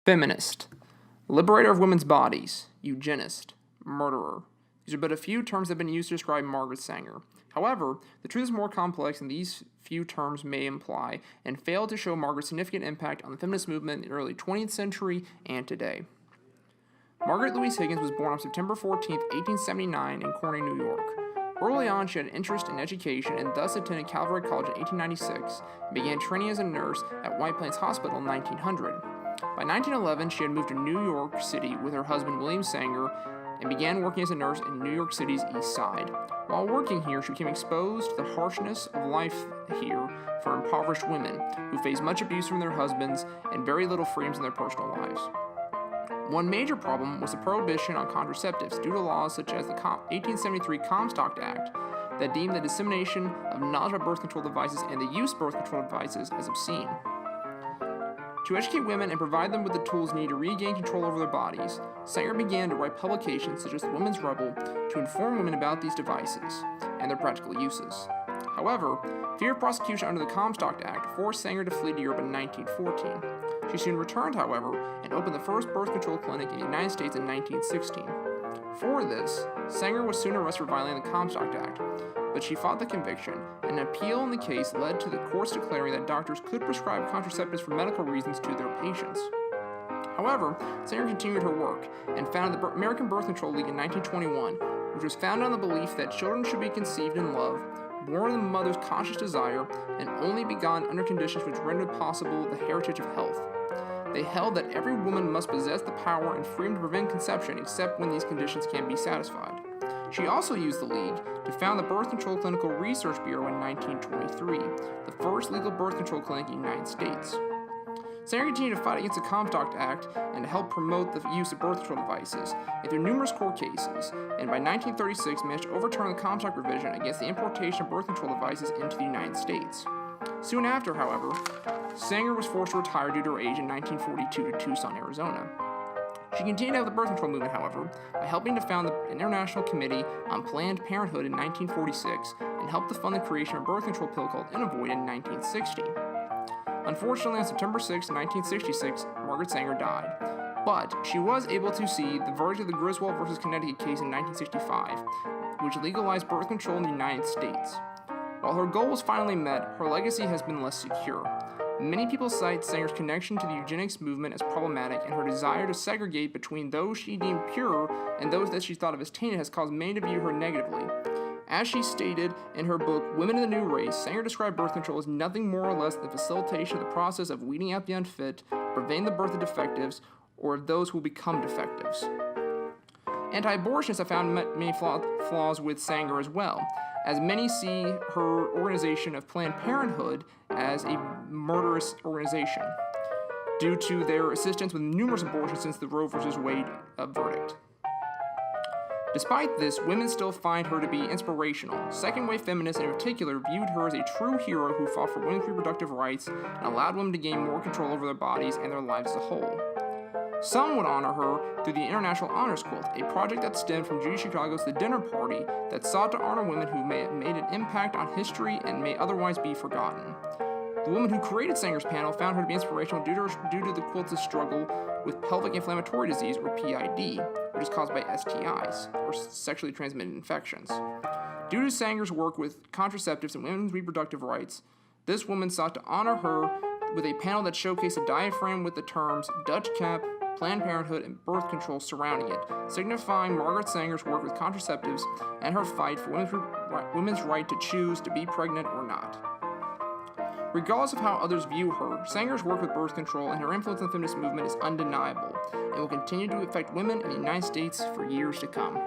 Feminist, liberator of women's bodies, eugenist, murderer. These are but a few terms that have been used to describe Margaret Sanger. However, the truth is more complex than these few terms may imply, and fail to show Margaret's significant impact on the feminist movement in the early 20th century and today. Margaret Louise Higgins was born on September 14, 1879, in Corning, New York. Early on, she had an interest in education and thus attended Calvary College in 1896 and began training as a nurse at White Plains Hospital in 1900. By 1911, she had moved to New York City with her husband William Sanger and began working as a nurse in New York City's East Side. While working here, she became exposed to the harshness of life here for impoverished women who faced much abuse from their husbands and very little freedoms in their personal lives. One major problem was the prohibition on contraceptives due to laws such as the 1873 Comstock Act that deemed the dissemination of knowledge about birth control devices and the use of birth control devices as obscene. To educate women and provide them with the tools needed to regain control over their bodies, Sanger began to write publications such as The Women's Rebel to inform women about these devices and their practical uses. However, fear of prosecution under the Comstock Act forced Sanger to flee to Europe in 1914. She soon returned, however, and opened the first birth control clinic in the United States in 1916. For this, Sanger was soon arrested for violating the Comstock Act, but she fought the conviction, and an appeal in the case led to the courts declaring that doctors could prescribe contraceptives for medical reasons to their patients. However, Sanger continued her work and founded the American Birth Control League in 1921, which was founded on the belief that children should be conceived in love, born of the mother's conscious desire, and only begotten under conditions which rendered possible the heritage of health. They held that every woman must possess the power and freedom to prevent conception except when these conditions can be satisfied. She also used the League to found the Birth Control Clinical Research Bureau in 1923, the first legal birth control clinic in the United States. Sanger continued to fight against the Comstock Act and to help promote the use of birth control devices, and through numerous court cases, and by 1936 managed to overturn the Comstock revision against the importation of birth control devices into the United States. Soon after, however, Sanger was forced to retire due to her age in 1942 to Tucson, Arizona. She continued to help the birth control movement, however, by helping to found the International Committee on Planned Parenthood in 1946 and helped to fund the creation of a birth control pill called Inavoid in 1960. Unfortunately, on September 6, 1966, Margaret Sanger died, but she was able to see the verdict of the Griswold v. Connecticut case in 1965, which legalized birth control in the United States. While her goal was finally met, her legacy has been less secure. Many people cite Sanger's connection to the eugenics movement as problematic, and her desire to segregate between those she deemed pure and those that she thought of as tainted has caused many to view her negatively. As she stated in her book, Women in the New Race, Sanger described birth control as nothing more or less than the facilitation of the process of weeding out the unfit, preventing the birth of defectives, or of those who will become defectives. Anti-abortionists have found many flaws with Sanger as well, as many see her organization of Planned Parenthood as a murderous organization, due to their assistance with numerous abortions since the Roe v. Wade verdict. Despite this, women still find her to be inspirational. Second-wave feminists in particular viewed her as a true hero who fought for women's reproductive rights and allowed women to gain more control over their bodies and their lives as a whole. Some would honor her through the International Honors Quilt, a project that stemmed from Judy Chicago's The Dinner Party that sought to honor women who may have made an impact on history and may otherwise be forgotten. The woman who created Sanger's panel found her to be inspirational due to the quilt's struggle with pelvic inflammatory disease, or PID, which is caused by STIs, or sexually transmitted infections. Due to Sanger's work with contraceptives and women's reproductive rights, this woman sought to honor her with a panel that showcased a diagram with the terms Dutch cap, Planned Parenthood, and birth control surrounding it, signifying Margaret Sanger's work with contraceptives and her fight for women's right to choose to be pregnant or not. Regardless of how others view her, Sanger's work with birth control and her influence on the feminist movement is undeniable and will continue to affect women in the United States for years to come.